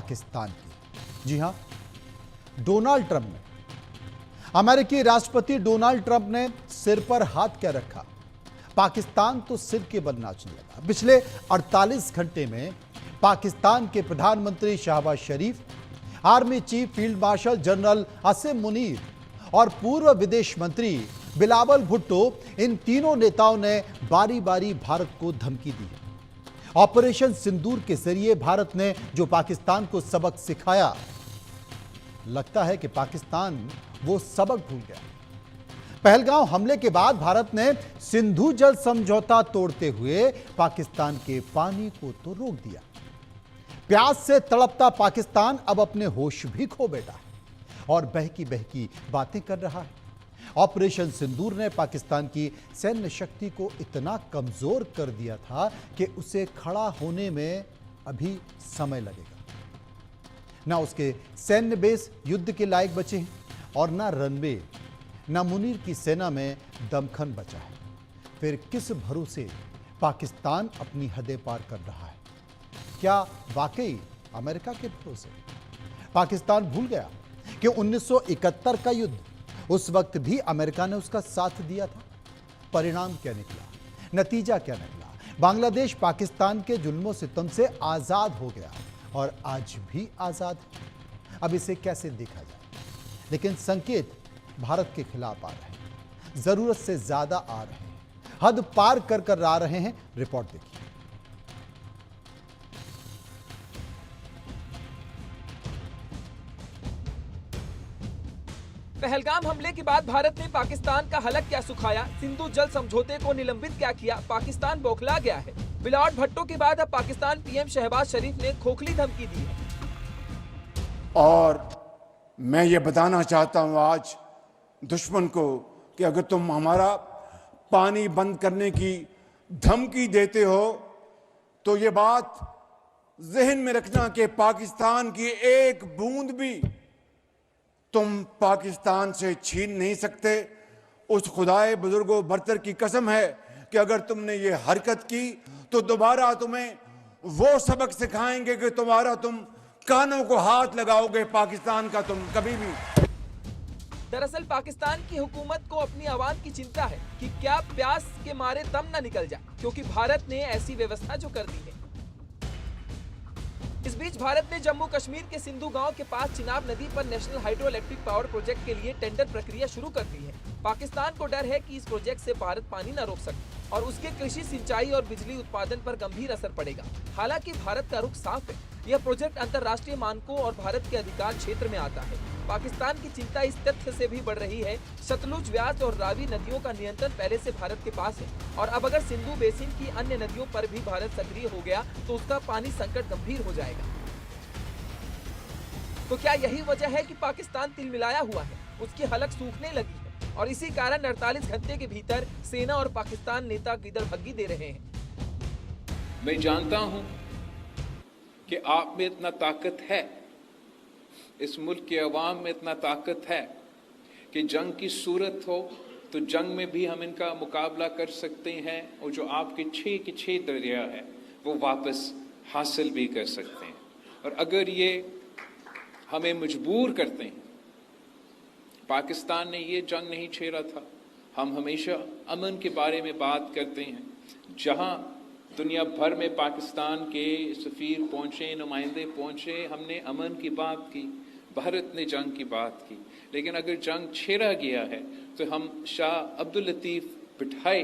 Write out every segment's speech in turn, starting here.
पाकिस्तान की। जी हां, Donald Trump ने, अमेरिकी राष्ट्रपति डोनाल्ड ट्रंप ने सिर पर हाथ क्या रखा। पाकिस्तान तो सिर के बल नाचने लगा। पिछले 48 घंटे में पाकिस्तान के प्रधानमंत्री Shahbaz Sharif, army chief field marshal general Asim Munir और पूर्व विदेश मंत्री बिलावल भुट्टो, इन तीनों नेताओं ने बारी बारी भारत को धमकी दी। ऑपरेशन सिंदूर के जरिए भारत ने जो पाकिस्तान को सबक सिखाया, लगता है कि पाकिस्तान वो सबक भूल गया। पहलगांव हमले के बाद भारत ने सिंधु जल समझौता तोड़ते हुए पाकिस्तान के पानी को तो रोक दिया। प्यास से तड़पता पाकिस्तान अब अपने होश भी खो बैठा है और बहकी बहकी बातें कर रहा है। ऑपरेशन सिंदूर ने पाकिस्तान की सैन्य शक्ति को इतना कमजोर कर दिया था कि उसे खड़ा होने में अभी समय लगेगा। ना उसके सैन्य बेस युद्ध के लायक बचे हैं और ना रनवे, ना मुनीर की सेना में दमखम बचा है। फिर किस भरोसे पाकिस्तान अपनी हदें पार कर रहा है? क्या वाकई अमेरिका के भरोसे? पाकिस्तान भूल गया कि 1971 का युद्ध, उस वक्त भी अमेरिका ने उसका साथ दिया था। परिणाम क्या निकला? नतीजा क्या निकला? बांग्लादेश पाकिस्तान के जुल्मों सितम से आजाद हो गया और आज भी आजाद है। अब इसे कैसे देखा जाए? लेकिन संकेत भारत के खिलाफ आ रहे हैं, जरूरत से ज्यादा आ रहे हैं, हद पार कर कर आ रहे हैं। रिपोर्ट देखिए। पहलगाम हमले के बाद भारत ने पाकिस्तान का हलक क्या सुखाया, सिंधु जल समझौते को निलंबित क्या किया, पाकिस्तान बौखला गया है। बिलावल भुट्टो के बाद अब पाकिस्तान पीएम शहबाज शरीफ ने खोखली धमकी दी है। और मैं ये बताना चाहता हूं आज दुश्मन को कि अगर तुम हमारा पानी बंद करने की धमकी देते हो तो ये बात जहन में रखना कि पाकिस्तान की एक बूंद भी तुम पाकिस्तान से छीन नहीं सकते। उस खुदाए बुजुर्गो बरतर की कसम है कि अगर तुमने ये हरकत की तो दोबारा तुम्हें वो सबक सिखाएंगे कि तुम कानों को हाथ लगाओगे पाकिस्तान का तुम कभी भी। दरअसल पाकिस्तान की हुकूमत को अपनी आवाम की चिंता है कि क्या प्यास के मारे दम न निकल जाए, क्योंकि भारत ने ऐसी व्यवस्था जो कर दी है। इस बीच भारत ने जम्मू कश्मीर के सिंधु गांव के पास चिनाब नदी पर national hydro electric power project के लिए टेंडर प्रक्रिया शुरू कर दी है। पाकिस्तान को डर है कि इस प्रोजेक्ट से भारत पानी न रोक सके और उसके कृषि, सिंचाई और बिजली उत्पादन पर गंभीर असर पड़ेगा। हालांकि भारत का रुख साफ है, यह प्रोजेक्ट अंतर्राष्ट्रीय मानकों और भारत के अधिकार क्षेत्र में आता है। पाकिस्तान की चिंता इस तथ्य से भी बढ़ रही है, सतलुज, व्यास और रावी नदियों का नियंत्रण पहले से भारत के पास है और अब अगर सिंधु बेसिन की अन्य नदियों पर भी भारत सक्रिय हो गया तो उसका पानी संकट गंभीर हो जाएगा। तो क्या यही वजह है कि पाकिस्तान तिलमिलाया हुआ है, उसकी हलक सूखने लगी है और इसी कारण 48 घंटे के भीतर सेना और पाकिस्तान नेता गिदड़भग्गी दे रहे हैं? मैं जानता हूं कि आप में इतना ताकत है, इस मुल्क के अवाम में इतना ताकत है कि जंग की सूरत हो तो जंग में भी हम इनका मुकाबला कर सकते हैं और जो आपके 6 के 6 दरिया है वो वापस हासिल भी कर सकते हैं। और अगर ये हमें मजबूर करते हैं, पाकिस्तान ने ये जंग नहीं छेड़ा था। हम हमेशा अमन के बारे में बात करते हैं, जहां दुनिया भर में पाकिस्तान के सफ़ीर पहुंचे, नुमाइंदे पहुंचे, हमने अमन की बात की, भारत ने जंग की बात की। लेकिन अगर जंग छेड़ा गया है तो हम शाह अब्दुल लतीफ़ बिठाई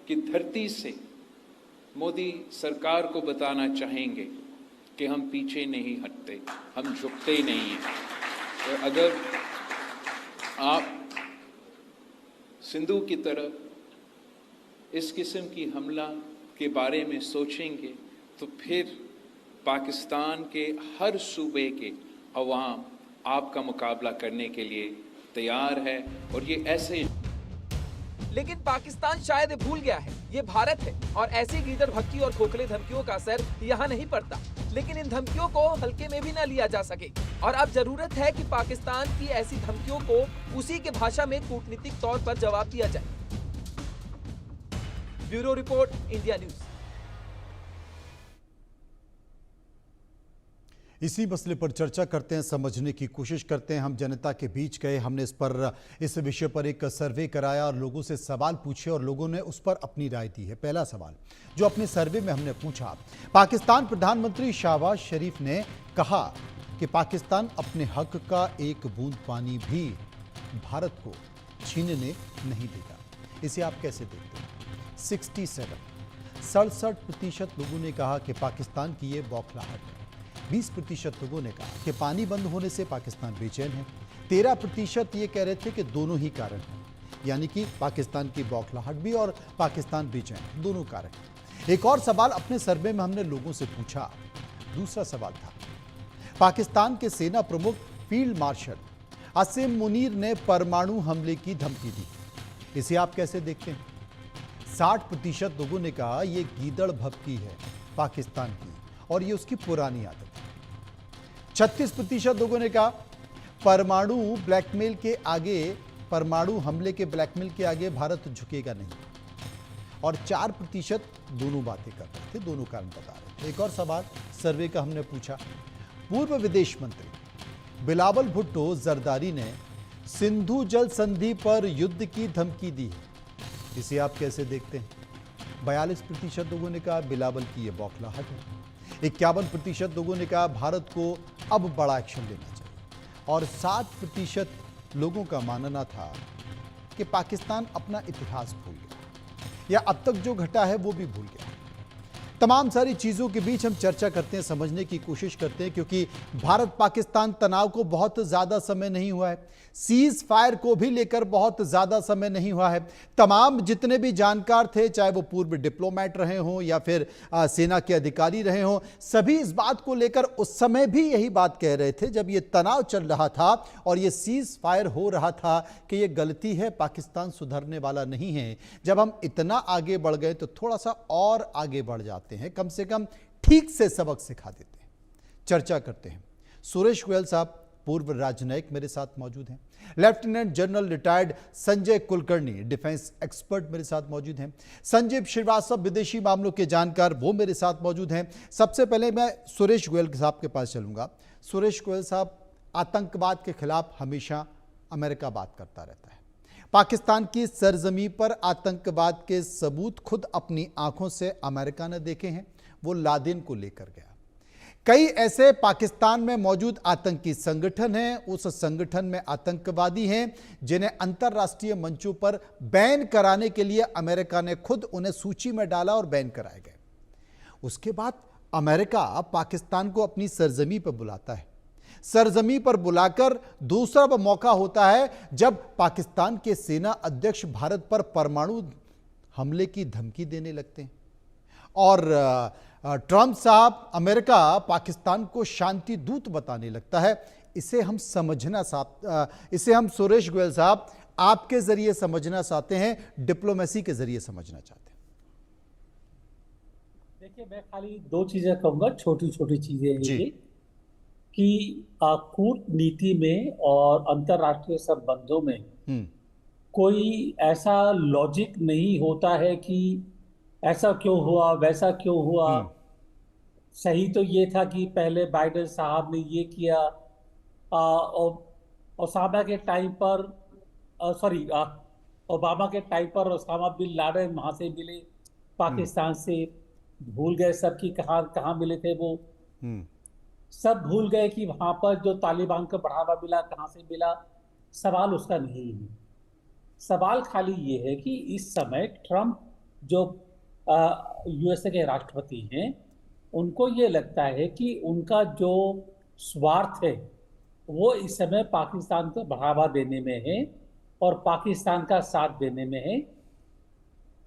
की धरती से मोदी सरकार को बताना चाहेंगे कि हम पीछे नहीं हटते, हम झुकते ही नहीं हैं। तो अगर आप सिंधु की तरफ इस किस्म की हमला के बारे में सोचेंगे तो फिर पाकिस्तान के हर सूबे के अवाम आपका मुकाबला करने के लिए तैयार है। और ये ऐसे, लेकिन पाकिस्तान शायद भूल गया है ये भारत है और ऐसी गिदड़भक्की और खोखले धमकियों का असर यहाँ नहीं पड़ता। लेकिन इन धमकियों को हल्के में भी न लिया जा सके और अब जरूरत है कि पाकिस्तान की ऐसी धमकियों को उसी के भाषा में कूटनीतिक तौर पर जवाब दिया जाए। Bureau report, India news. इसी मसले पर चर्चा करते हैं, समझने की कोशिश करते हैं। हम जनता के बीच गए, हमने इस विषय पर एक सर्वे कराया और लोगों से सवाल पूछे और लोगों ने उस पर अपनी राय दी है। पहला सवाल जो अपने सर्वे में हमने पूछा, पाकिस्तान प्रधानमंत्री शहबाज शरीफ ने कहा कि पाकिस्तान अपने हक का एक बूंद पानी भी भारत को छीनने नहीं देगा। इसे आप कैसे देखते हैं? 67% लोगों ने कहा कि पाकिस्तान की ये बौखलाहट है। 20% लोगों ने कहा कि पानी बंद होने से पाकिस्तान बेचैन है। 13% ये कह रहे थे कि दोनों ही कारण हैं, यानी कि पाकिस्तान की बौखलाहट भी और पाकिस्तान बेचैन, दोनों कारण। एक और सवाल अपने सर्वे में हमने लोगों से पूछा। दूसरा सवाल था, पाकिस्तान के सेना प्रमुख फील्ड मार्शल असीम मुनीर ने परमाणु हमले की धमकी दी। इसे आप कैसे देखते हैं? 60% लोगों ने कहा यह गीदड़ भभकी है पाकिस्तान की और ये उसकी पुरानी आदत है। 36% लोगों ने कहा परमाणु हमले के ब्लैकमेल के आगे भारत झुकेगा नहीं। और 4% दोनों बातें कर रहे थे, दोनों कारण बता रहे थे। एक और सवाल सर्वे का हमने पूछा, पूर्व विदेश मंत्री बिलावल भुट्टो जरदारी ने सिंधु जल संधि पर युद्ध की धमकी दी है। इसे आप कैसे देखते हैं? 42% लोगों ने कहा बिलावल की यह बौखलाहट है। 51% लोगों ने कहा भारत को अब बड़ा एक्शन लेना चाहिए और 60% लोगों का मानना था कि पाकिस्तान अपना इतिहास भूल गया या अब तक जो घटा है वो भी भूल गया। तमाम सारी चीज़ों के बीच हम चर्चा करते हैं, समझने की कोशिश करते हैं, क्योंकि भारत पाकिस्तान तनाव को बहुत ज़्यादा समय नहीं हुआ है, सीज फायर को भी लेकर बहुत ज़्यादा समय नहीं हुआ है। तमाम जितने भी जानकार थे, चाहे वो पूर्व डिप्लोमेट रहे हों या फिर सेना के अधिकारी रहे हों, सभी इस बात को लेकर उस समय भी यही बात कह रहे थे जब ये तनाव चल रहा था और ये सीज फायर हो रहा था कि ये गलती है, पाकिस्तान सुधरने वाला नहीं है। जब हम इतना आगे बढ़ गए तो थोड़ा सा और आगे बढ़ जाते हैं, कम से कम ठीक से सबक सिखा देते हैं। चर्चा करते हैं। सुरेश गोयल साहब पूर्व राजनयिक मेरे साथ मौजूद हैं। Lieutenant general retired Sanjay Kulkarni defence expert मेरे साथ मौजूद हैं। संजीव श्रीवास्तव विदेशी मामलों के जानकार, वो मेरे साथ मौजूद हैं। सबसे पहले मैं सुरेश गोयल साहब के पास चलूंगा। सुरेश गोयल साहब, आतंकवाद के खिलाफ हमेशा अमेरिका बात करता रहता है। पाकिस्तान की सरजमी पर आतंकवाद के सबूत खुद अपनी आंखों से अमेरिका ने देखे हैं। वो लादेन को लेकर गया। कई ऐसे पाकिस्तान में मौजूद आतंकी संगठन हैं, उस संगठन में आतंकवादी हैं जिन्हें अंतर्राष्ट्रीय मंचों पर बैन कराने के लिए अमेरिका ने खुद उन्हें सूची में डाला और बैन कराए गए। उसके बाद अमेरिका पाकिस्तान को अपनी सरजमी पर बुलाता है। सरजमी पर बुलाकर दूसरा मौका होता है जब पाकिस्तान के सेना अध्यक्ष भारत पर परमाणु हमले की धमकी देने लगते हैं और ट्रंप साहब अमेरिका पाकिस्तान को शांति दूत बताने लगता है। इसे हम सुरेश गोयल साहब आपके जरिए समझना चाहते हैं, डिप्लोमेसी के जरिए समझना चाहते हैं। देखिए, मैं खाली दो चीजें कहूंगा, छोटी छोटी चीजें ये कि कूटनीति में और अंतर्राष्ट्रीय संबंधों में कोई ऐसा लॉजिक नहीं होता है कि ऐसा क्यों हुआ, वैसा क्यों हुआ। सही तो ये था कि पहले बाइडेन साहब ने ये किया, ओसामा के टाइम पर ओबामा के टाइम पर ओसामा बिन लादेन वहां से मिले पाकिस्तान से, भूल गए सब कि कहाँ मिले थे वो। सब भूल गए कि वहां पर जो तालिबान को बढ़ावा मिला कहां से मिला। सवाल उसका नहीं है। सवाल खाली ये है कि इस समय ट्रंप जो यूएसए के राष्ट्रपति हैं, उनको ये लगता है कि उनका जो स्वार्थ है वो इस समय पाकिस्तान को बढ़ावा देने में है और पाकिस्तान का साथ देने में है,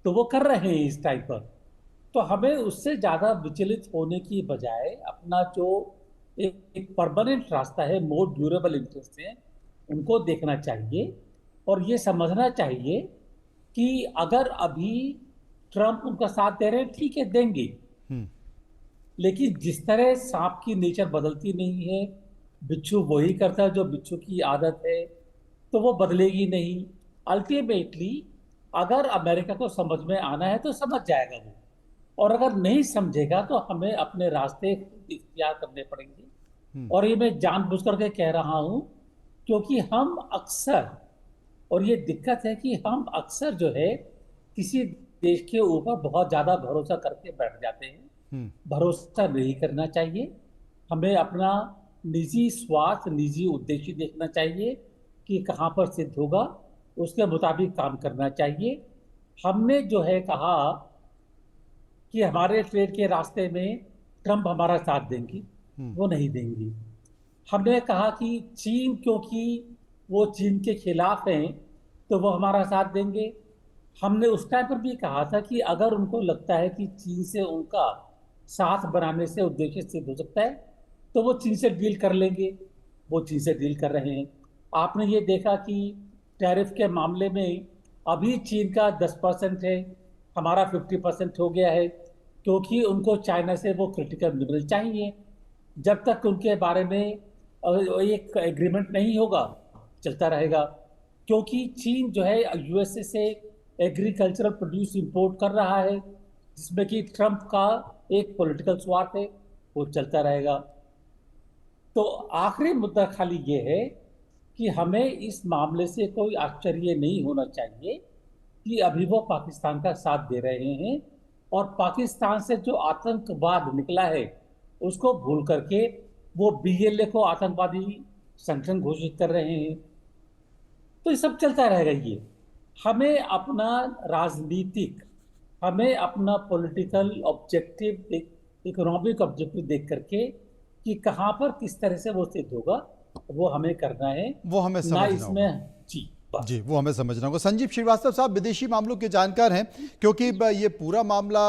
तो वो कर रहे हैं इस टाइम पर। तो हमें उससे ज़्यादा विचलित होने की बजाय अपना जो एक परमानेंट रास्ता है, मोर ड्यूरेबल इंटरेस्ट है, उनको देखना चाहिए और ये समझना चाहिए कि अगर अभी ट्रंप उनका साथ दे रहे हैं, ठीक है, देंगे, लेकिन जिस तरह सांप की नेचर बदलती नहीं है, बिच्छू वही करता है जो बिच्छू की आदत है, तो वो बदलेगी नहीं। अल्टीमेटली अगर अमेरिका को समझ में आना है तो समझ जाएगा वो, और अगर नहीं समझेगा तो हमें अपने रास्ते इख्तियार करने पड़ेंगे। और ये मैं जानबूझ करके कह रहा हूं क्योंकि हम अक्सर, और ये दिक्कत है कि हम अक्सर जो है किसी देश के ऊपर बहुत ज्यादा भरोसा करके बैठ जाते हैं। भरोसा नहीं करना चाहिए। हमें अपना निजी स्वार्थ, निजी उद्देश्य देखना चाहिए कि कहाँ पर सिद्ध होगा, उसके मुताबिक काम करना चाहिए। हमने जो है कहा कि हमारे ट्रेड के रास्ते में ट्रंप हमारा साथ देंगी, वो नहीं देंगी। हमने कहा कि चीन, क्योंकि वो चीन के खिलाफ हैं तो वो हमारा साथ देंगे। हमने उस टाइम पर भी कहा था कि अगर उनको लगता है कि चीन से उनका साथ बनाने से उद्देश्य सिद्ध हो सकता है तो वो चीन से डील कर लेंगे। वो चीन से डील कर रहे हैं। आपने ये देखा कि टैरिफ के मामले में अभी चीन का 10% है, हमारा 50% हो गया है, क्योंकि उनको चाइना से वो क्रिटिकल मिनरल चाहिए। जब तक उनके बारे में एक एग्रीमेंट नहीं होगा चलता रहेगा, क्योंकि चीन जो है यूएसए से एग्रीकल्चरल प्रोड्यूस इंपोर्ट कर रहा है, जिसमें कि ट्रंप का एक पॉलिटिकल स्वार्थ है, वो चलता रहेगा। तो आखिरी मुद्दा खाली ये है कि हमें इस मामले से कोई आश्चर्य नहीं होना चाहिए कि अभी वो पाकिस्तान का साथ दे रहे हैं, और पाकिस्तान से जो आतंकवाद निकला है उसको भूल करके वो बीएलए को आतंकवादी संगठन घोषित कर रहे हैं। तो ये सब चलता रहेगा। ये हमें अपना राजनीतिक, हमें अपना पॉलिटिकल ऑब्जेक्टिव, इकोनॉमिक ऑब्जेक्टिव देख करके कि कहाँ पर किस तरह से वो सिद्ध होगा, वो हमें करना है, वो हमें ना समझना इसमें होगा। जी जी, वो हमें समझना होगा। संजीव श्रीवास्तव साहब विदेशी मामलों के जानकार हैं, क्योंकि ये पूरा मामला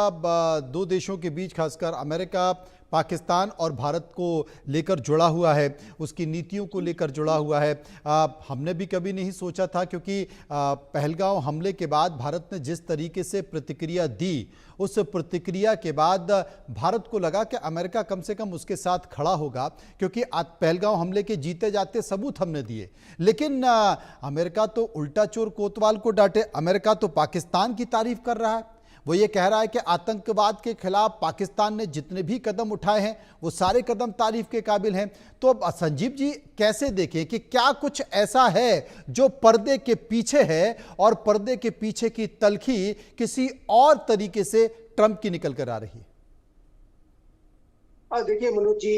दो देशों के बीच, खासकर अमेरिका, पाकिस्तान और भारत को लेकर जुड़ा हुआ है, उसकी नीतियों को लेकर जुड़ा हुआ है। हमने भी कभी नहीं सोचा था, क्योंकि पहलगांव हमले के बाद भारत ने जिस तरीके से प्रतिक्रिया दी, उस प्रतिक्रिया के बाद भारत को लगा कि अमेरिका कम से कम उसके साथ खड़ा होगा, क्योंकि पहलगांव हमले के जीते जाते सबूत हमने दिए। लेकिन अमेरिका तो उल्टा चोर कोतवाल को डांटे, अमेरिका तो पाकिस्तान की तारीफ कर रहा है। वो ये कह रहा है कि आतंकवाद के खिलाफ पाकिस्तान ने जितने भी कदम उठाए हैं वो सारे कदम तारीफ के काबिल हैं। तो अब संजीव जी कैसे देखें कि क्या कुछ ऐसा है जो पर्दे के पीछे है, और पर्दे के पीछे की तलखी किसी और तरीके से ट्रंप की निकल कर आ रही है? देखिए मनोज जी,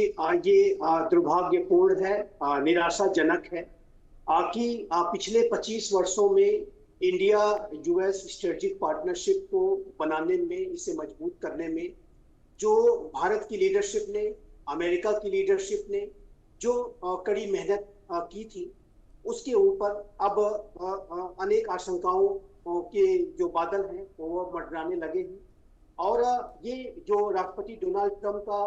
ये दुर्भाग्यपूर्ण है, निराशाजनक है कि पिछले 25 वर्षों में इंडिया यूएस स्ट्रेटेजिक पार्टनरशिप को बनाने में, इसे मजबूत करने में जो भारत की लीडरशिप ने, अमेरिका की लीडरशिप ने जो कड़ी मेहनत की थी, उसके ऊपर अब अनेक आशंकाओं के जो बादल हैं वो मंडराने लगे हैं। और ये जो राष्ट्रपति डोनाल्ड ट्रंप का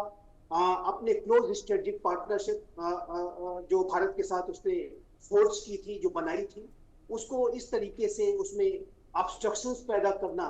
अपने क्लोज स्ट्रेटेजिक पार्टनरशिप जो भारत के साथ उसने फोर्स की थी, जो बनाई थी, उसको इस तरीके से उसमें ऑब्स्ट्रक्शंस पैदा करना,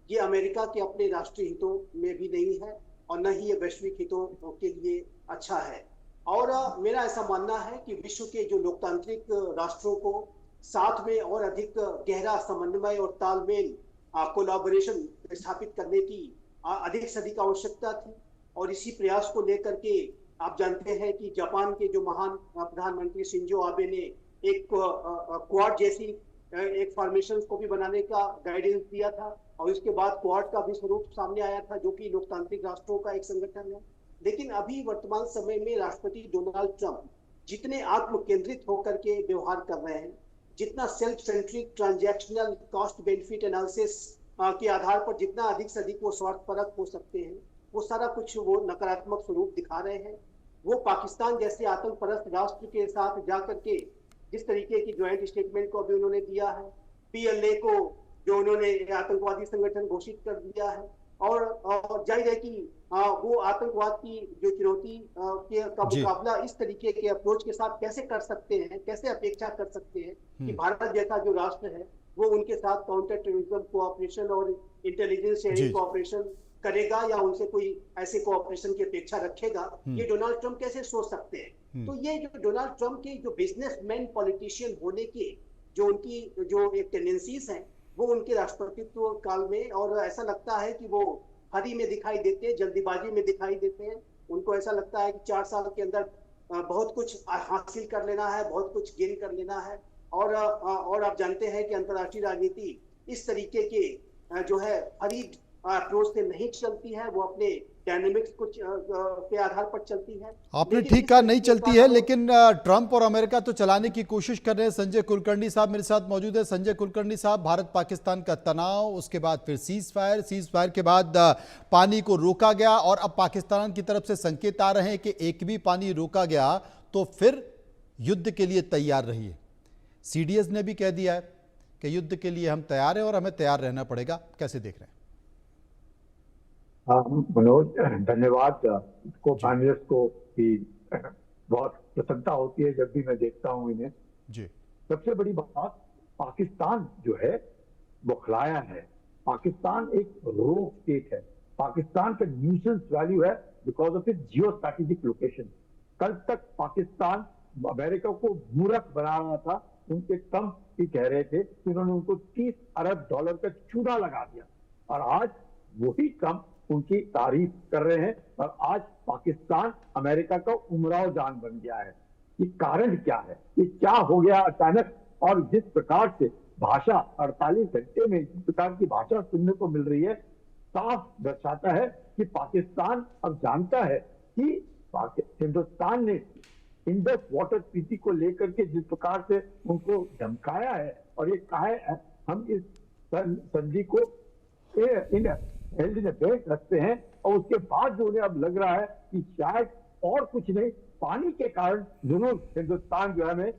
ये अमेरिका के अपने राष्ट्रीय हितों में भी नहीं है और न ही ये वैश्विक हितों के लिए अच्छा है। और मेरा ऐसा मानना है कि विश्व के जो लोकतांत्रिक राष्ट्रों को साथ में और अधिक गहरा समन्वय और तालमेल, कोलैबोरेशन स्थापित करने की अधिक से अधिक आवश्यकता थी। और इसी प्रयास को लेकर के आप जानते हैं कि जापान के जो महान प्रधानमंत्री शिंजो आबे ने एक क्वाड जैसी एक फॉर्मेशन को भी बनाने का गाइडेंस दिया था, और इसके बाद क्वाड का भी स्वरूप सामने आया था, जो कि लोकतांत्रिक राष्ट्रों का एक संगठन है। लेकिन अभी वर्तमान समय में राष्ट्रपति डोनाल्ड ट्रंप जितने आत्म केंद्रित होकर के व्यवहार कर रहे हैं, जितना self centric transactional cost benefit analysis के आधार पर जितना अधिक से अधिक वो स्वार्थपरक हो सकते हैं, वो सारा कुछ वो नकारात्मक स्वरूप दिखा रहे हैं। वो पाकिस्तान जैसे आतंकपरस्त राष्ट्र के साथ जाकर के जिस तरीके की ज्वाइंट स्टेटमेंट को अभी उन्होंने दिया है, पीएलए को जो उन्होंने आतंकवादी संगठन घोषित कर दिया है, और जाहिर है कि वो आतंकवाद की जो चुनौती का मुकाबला इस तरीके के अप्रोच के साथ कैसे कर सकते हैं, कैसे अपेक्षा कर सकते हैं कि भारत जैसा जो राष्ट्र है वो उनके साथ काउंटर टेररिज्म कोऑपरेशन और इंटेलिजेंस शेयरिंग कोऑपरेशन करेगा, या उनसे कोई ऐसे कोऑपरेशन की अपेक्षा रखेगा। ये डोनाल्ड ट्रंप कैसे सोच सकते हैं? तो ये जो डोनाल्ड ट्रंप के जो बिजनेसमैन पॉलिटिशियन होने के जो उनकी जो एक टेंडेंसीज हैं, वो उनके राष्ट्रपतित्व काल में, और ऐसा लगता है कि वो हरी में दिखाई देते हैं, जल्दीबाजी में दिखाई देते हैं। उनको ऐसा लगता है कि 4 साल के अंदर बहुत कुछ हासिल कर लेना है, बहुत कुछ गेन कर लेना है। और आप जानते हैं कि अंतर्राष्ट्रीय राजनीति इस तरीके के जो है खरीद अप्रोच से नहीं चलती है, वो अपने डायनेमिक्स कुछ के आधार पर चलती है। आपने लेकिन ठीक इस कहा, तरीके नहीं का चलती है, लेकिन ट्रंप और अमेरिका तो चलाने की कोशिश कर रहे हैं। संजय कुलकर्णी साहब मेरे साथ मौजूद है। संजय कुलकर्णी साहब, भारत पाकिस्तान का तनाव, उसके बाद फिर सीज फायर के बाद पानी को रोका गया और अब पाकिस्तान की तरफ से संकेत आ रहे हैं कि एक भी पानी रोका गया तो फिर युद्ध के लिए तैयार रहिए। सीडीएस ने भी कह दिया है कि युद्ध के लिए हम तैयार हैं और हमें तैयार रहना पड़ेगा। कैसे देख रहे हैं? मनोज, धन्यवाद। को पैनलिस्ट को भी बहुत प्रसन्नता होती है जब भी मैं देखता हूँ इन्हें जी। सबसे बड़ी बात, पाकिस्तान जो है बौखलाया है। पाकिस्तान एक रोग स्टेट है। पाकिस्तान का न्यूसेंस वैल्यू है because of its Jio strategic location. कल तक पाकिस्तान अमेरिका को मूर्ख बना रहा था। उनके ट्रंप भी कह रहे थे कि उन्होंने उनको $30 अरब का चूना लगा दिया, और आज वही ट्रंप उनकी तारीफ कर रहे हैं। और आज पाकिस्तान अमेरिका का उमराव जान बन गया है। ये कारण क्या है? ये क्या हो गया अचानक? और जिस प्रकार से भाषा 48 घंटे में जिस प्रकार की भाषा सुनने को मिल रही है, साफ दर्शाता है कि पाकिस्तान अब जानता है कि हिंदुस्तान ने इंडस वाटर ट्रीटी को लेकर के जिस प्रकार से उनको धमकाया है और ये कहा है हम इस संधि को रखते हैं, और उसके बाद जो उन्हें अब लग रहा है कि शायद और कुछ नहीं, पानी के कारण जरूर हिंदुस्तान जो है हमें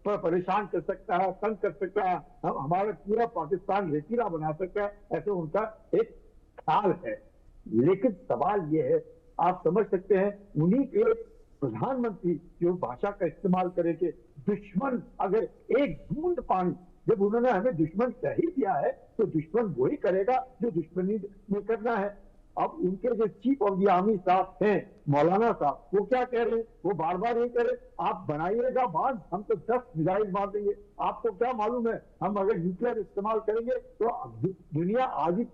परेशान कर सकता है, तंग कर सकता है, हमारा पूरा पाकिस्तान रेतीला बना सकता है, ऐसे उनका एक ख्याल है। लेकिन सवाल ये है, आप समझ सकते हैं उन्हीं के प्रधानमंत्री जो भाषा का इस्तेमाल करेंगे, दुश्मन अगर एक बूंद पानी, जब उन्होंने हमें दुश्मन कह ही दिया है तो दुश्मन वही करेगा जो दुश्मनी में करना है। अब उनके जो चीफ ऑफ द आर्मी साहब हैं मौलाना साहब, वो क्या कह रहे हैं? वो बार बार ये कह रहे हैं आप बनाइएगा बांध, हम तो 10 मिसाइल मार देंगे। आपको क्या मालूम है हम अगर न्यूक्लियर इस्तेमाल करेंगे तो दुनिया आज ही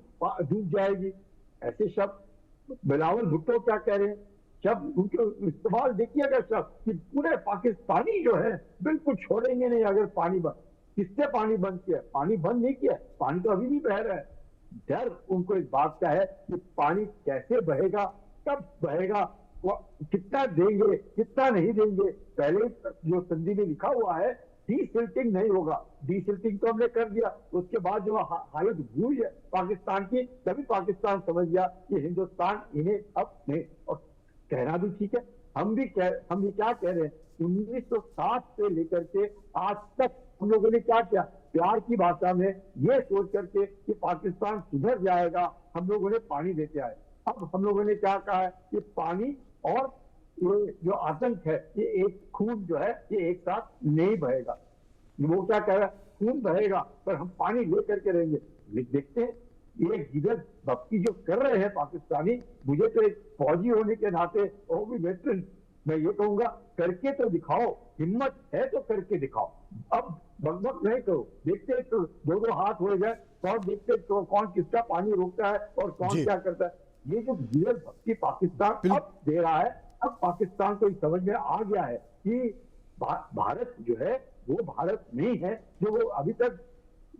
डूब जाएगी। ऐसे शब्द बिलावल भुट्टो क्या कह रहे हैं? जब उनके इस्तेमाल देखिएगा शब्द कि पूरे पाकिस्तानी जो है बिल्कुल छोड़ेंगे नहीं अगर पानी बंद। किससे पानी बंद किया? पानी बंद नहीं किया, पानी तो अभी भी बह रहा है। डर उनको इस बात का है कि पानी कैसे बहेगा, कब बहेगा, कितना देंगे, कितना नहीं देंगे। पहले जो संधि में लिखा हुआ है डीसिल्टिंग नहीं होगा, डीसिल्टिंग तो हमने कर दिया। उसके बाद जो हालत हुई है पाकिस्तान की, तभी पाकिस्तान समझ गया कि हिंदुस्तान इन्हें अब नहीं। और कहना भी ठीक है, हम भी क्या कह रहे हैं, 1960 से लेकर के आज तक हम लोगों ने क्या किया? प्यार की भाषा में ये सोच करके कि पाकिस्तान सुधर जाएगा, हम लोगों ने पानी देते आए। अब हम लोगों ने क्या कहा है कि पानी और ये जो आतंक है, ये एक खून जो है ये एक साथ नहीं बहेगा। वो क्या कह रहा है? खून बहेगा पर हम पानी ले करके रहेंगे। देखते हैं ये गिरद भक्ति जो कर रहे हैं पाकिस्तानी। मुझे तो एक फौजी होने के नाते और भी वेटरन, मैं ये कहूंगा करके तो दिखाओ, हिम्मत है तो करके दिखाओ। अब बकबक नहीं करो, देखते तो दो हाथ हो जाए और देखते तो कौन किसका पानी रोकता है और कौन क्या करता है। ये जो गिरद भक्ति पाकिस्तान अब दे रहा है, अब पाकिस्तान को समझ में आ गया है कि भारत जो है वो भारत नहीं है जो वो अभी तक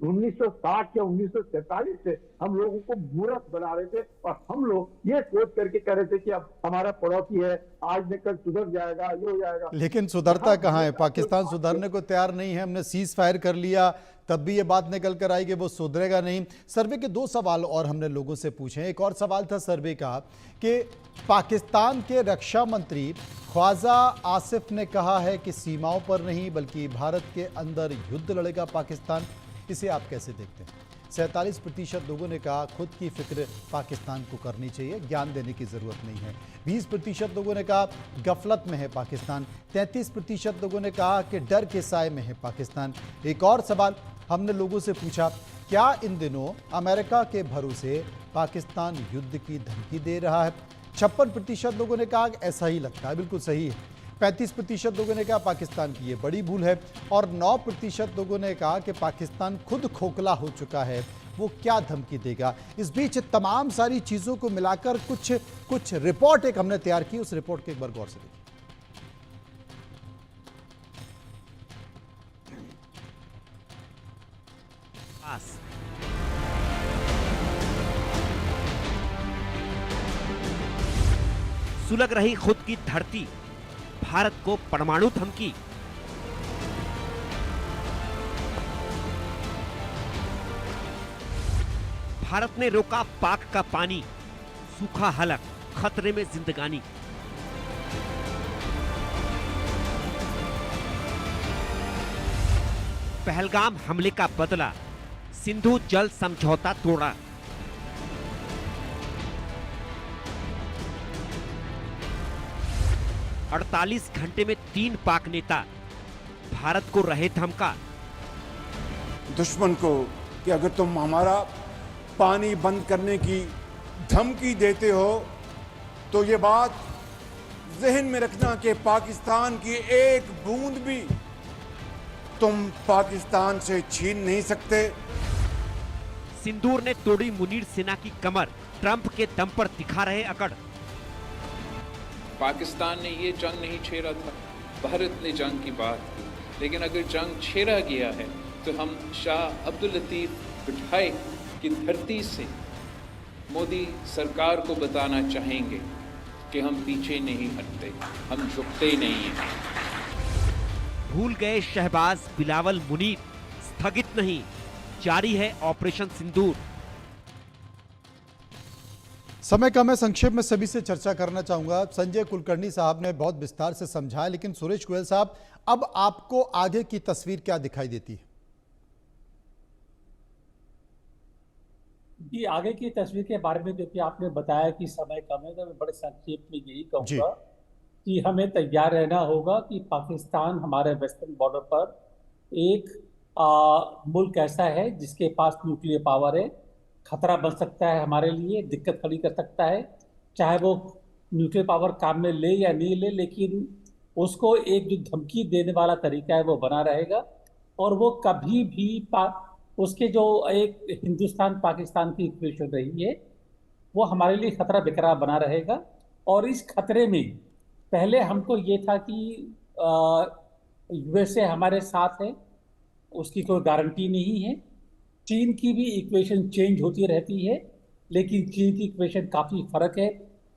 1960 या 1947 से हम लोगों को मूर्ख बना रहे थे। और हम लोग ये सोच करके कह रहे थे कि अब हमारा पड़ोसी है, आज न कल सुधर जाएगा, ये हो जाएगा। लेकिन सुधरता कहाँ है? पाकिस्तान सुधरने को तैयार नहीं है। हमने सीज फायर कर लिया, तब भी ये बात निकल कर आई कि वो सुधरेगा नहीं। सर्वे के 2 सवाल और हमने लोगों से पूछे। एक और सवाल था सर्वे का कि पाकिस्तान के रक्षा मंत्री ख्वाजा आसिफ ने कहा है कि सीमाओं पर नहीं बल्कि भारत के अंदर युद्ध लड़ेगा पाकिस्तान। इसे आप कैसे देखते हैं? 47% लोगों ने कहा खुद की फिक्र पाकिस्तान को करनी चाहिए, ज्ञान देने की जरूरत नहीं है। 20% लोगों ने कहा गफलत में है पाकिस्तान। 33% लोगों ने कहा कि डर के साए में है पाकिस्तान। एक और सवाल हमने लोगों से पूछा, क्या इन दिनों अमेरिका के भरोसे पाकिस्तान युद्ध की धमकी दे रहा है? 56% लोगों ने कहा ऐसा ही लगता है, बिल्कुल सही है। 35% लोगों ने कहा पाकिस्तान की ये बड़ी भूल है, और 9% लोगों ने कहा कि पाकिस्तान खुद खोखला हो चुका है, वो क्या धमकी देगा। इस बीच तमाम सारी चीज़ों को मिलाकर कुछ रिपोर्ट एक हमने तैयार की, उस रिपोर्ट के एक बार गौर से देखिए। आस। सुलग रही खुद की धरती, भारत को परमाणु धमकी। भारत ने रोका पाक का पानी, सूखा हलक, खतरे में जिंदगानी। पहलगाम हमले का बदला, सिंधु जल समझौता तोड़ा। अड़तालीस घंटे में 3 पाक नेता, भारत को रहे धमका। दुश्मन को कि अगर तुम हमारा पानी बंद करने की धमकी देते हो तो ये बात जहन में रखना कि पाकिस्तान की एक बूंद भी तुम पाकिस्तान से छीन नहीं सकते। सिंदूर ने तोड़ी मुनीर सेना की कमर, ट्रंप के दम पर दिखा रहे अकड़। पाकिस्तान ने ये जंग नहीं छेड़ा था, भारत ने जंग की बात की। लेकिन अगर जंग छेड़ा गया है तो हम शाह अब्दुल लतीफ बिठाई की धरती से मोदी सरकार को बताना चाहेंगे कि हम पीछे नहीं हटते, हम झुकते नहीं हैं। भूल गए शहबाज, बिलावल, मुनीर, स्थगित नहीं, जारी है ऑपरेशन सिंदूर। समय कम है, संक्षेप में सभी से चर्चा करना चाहूंगा। संजय कुलकर्णी साहब ने बहुत विस्तार से समझाया, लेकिन सुरेश गोयल साहब, अब आपको आगे की तस्वीर क्या दिखाई देती है? जी, आगे की तस्वीर के बारे में क्योंकि आपने बताया कि समय कम है, तो मैं बड़े संक्षेप में यही कहूंगा कि हमें तैयार रहना होगा कि पाकिस्तान हमारे वेस्टर्न बॉर्डर पर एक मुल्क ऐसा है जिसके पास न्यूक्लियर पावर है, खतरा बन सकता है हमारे लिए, दिक्कत खड़ी कर सकता है। चाहे वो न्यूक्लियर पावर काम में ले या नहीं ले, लेकिन उसको एक जो धमकी देने वाला तरीका है वो बना रहेगा। और वो कभी भी उसके जो एक हिंदुस्तान पाकिस्तान की इक्वेशन रही है वो हमारे लिए खतरा बेकरार बना रहेगा। और इस खतरे में पहले हमको ये था कि यूएसए हमारे साथ है, उसकी कोई गारंटी नहीं है। चीन की भी इक्वेशन चेंज होती रहती है, लेकिन चीन की इक्वेशन काफ़ी फर्क है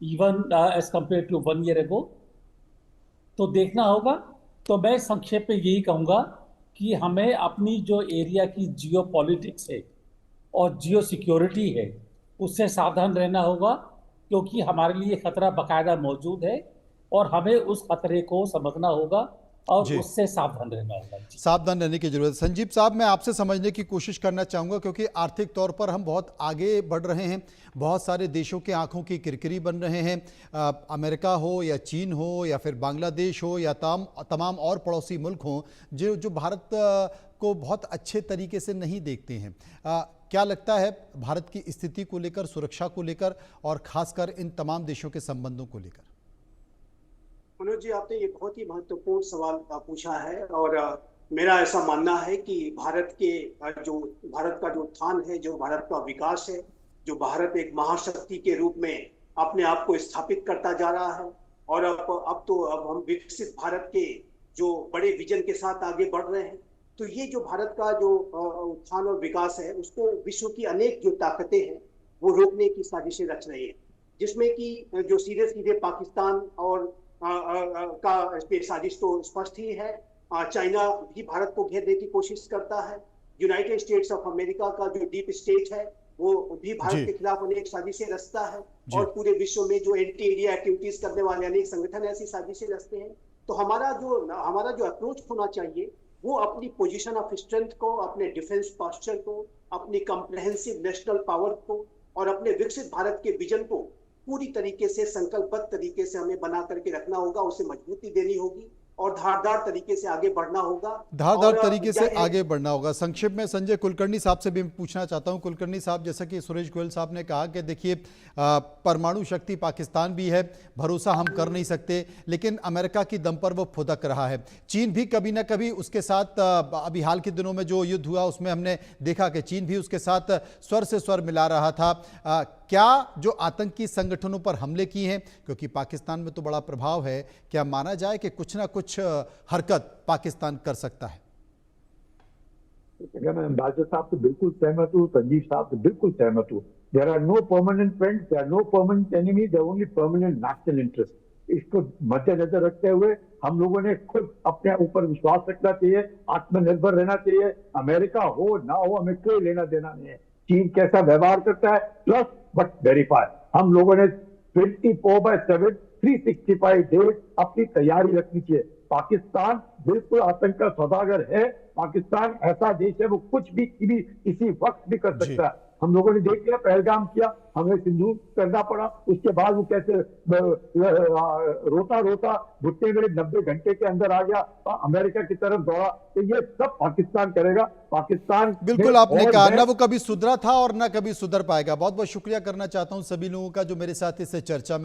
even as compare to 1 year ago. तो देखना होगा। तो मैं संक्षेप में यही कहूँगा कि हमें अपनी जो एरिया की जियो पॉलिटिक्स है और जियो सिक्योरिटी है उससे सावधान रहना होगा, क्योंकि हमारे लिए खतरा बाकायदा मौजूद है और हमें उस खतरे को समझना होगा और उससे सावधान रहना होगा। सावधान रहने की जरूरत है। संजीव साहब, मैं आपसे समझने की कोशिश करना चाहूँगा, क्योंकि आर्थिक तौर पर हम बहुत आगे बढ़ रहे हैं, बहुत सारे देशों के आंखों की किरकिरी बन रहे हैं। अमेरिका हो या चीन हो या फिर बांग्लादेश हो या तमाम और पड़ोसी मुल्क हों जो भारत को बहुत अच्छे तरीके से नहीं देखते हैं। क्या लगता है भारत की स्थिति को लेकर, सुरक्षा को लेकर और खासकर इन तमाम देशों के संबंधों को लेकर? मनोज जी, आपने ये बहुत ही महत्वपूर्ण सवाल पूछा है और मेरा ऐसा मानना है कि भारत का जो उत्थान है, जो भारत का विकास है, जो भारत एक महाशक्ति के रूप में अपने आप को स्थापित करता जा रहा है और अब हम विकसित भारत के जो बड़े विजन के साथ आगे बढ़ रहे हैं। तो ये जो भारत का जो उत्थान और विकास है उसको विश्व की अनेक जो ताकतें हैं वो रोकने की साजिशें रच रही है, जिसमें कि जो सीधे सीधे पाकिस्तान और का साजिश तो स्पष्ट ही है। चाइना भी भारत को घेरने की कोशिश करता है। यूनाइटेड स्टेट्स ऑफ अमेरिका का जो डीप स्टेट है वो भी भारत के खिलाफ अनेक साजिशें रचता है और पूरे विश्व में जो एंटी इंडिया एक्टिविटीज करने वाले अनेक संगठन ऐसी साजिशें रचते हैं। तो हमारा जो अप्रोच होना चाहिए वो अपनी पोजीशन ऑफ स्ट्रेंथ को, अपने डिफेंस पोस्चर को, अपनी कॉम्प्रिहेंसिव नेशनल पावर को और अपने विकसित भारत के विजन को पूरी तरीके से संकल्पबद्ध तरीके से हमें बना करके रखना होगा, उसे मजबूती देनी होगी और धारदार तरीके से आगे बढ़ना होगा। धारदार तरीके से आगे बढ़ना होगा। संक्षेप में संजय कुलकर्णी साहब से भी पूछना चाहता हूं। कुलकर्णी साहब, जैसा कि सुरेश गोयल साहब ने कहा कि देखिए परमाणु शक्ति पाकिस्तान भी है, भरोसा हम कर नहीं सकते, लेकिन अमेरिका की दम पर वो फुदक रहा है। चीन भी कभी ना कभी उसके साथ, अभी हाल के दिनों में जो युद्ध हुआ उसमें हमने देखा कि चीन भी उसके साथ स्वर से स्वर मिला रहा था। क्या जो आतंकी संगठनों पर हमले किए हैं, क्योंकि पाकिस्तान में तो बड़ा प्रभाव है, क्या माना जाए कि कुछ ना कुछ हरकत पाकिस्तान कर सकता है? अगर मैं अंबाजर साहब से बिल्कुल सहमत हूँ, संजीव साहब से बिल्कुल सहमत हूँ। There are no permanent friends, there are no permanent enemy, there only permanent national interest. इसको मद्देनजर रखते हुए हम लोगों ने खुद अपने ऊपर विश्वास रखना चाहिए, आत्मनिर्भर रहना चाहिए। अमेरिका हो ना हो, हमें कोई लेना देना नहीं है। चीन कैसा व्यवहार करता है, प्लस बट वेरीफाई। हम लोगों ने 24/7 365 डेज अपनी तैयारी रखनी चाहिए। पाकिस्तान बिल्कुल आतंक का सौदागर है। पाकिस्तान ऐसा देश है, वो कुछ भी किसी वक्त भी कर सकता है। हम लोगों ने देख लिया, पहलगाम किया, हमें सिंदूर करना पड़ा। उसके बाद वो कैसे रोता रोता घुटने मेरे 90 घंटे के अंदर आ गया, अमेरिका की तरफ दौड़ा। तो ये सब पाकिस्तान करेगा। पाकिस्तान बिल्कुल आपने कहा, ना वो कभी सुधरा था और ना कभी सुधर पाएगा। बहुत बहुत शुक्रिया करना चाहता हूं सभी लोगों का जो मेरे साथ इस चर्चा में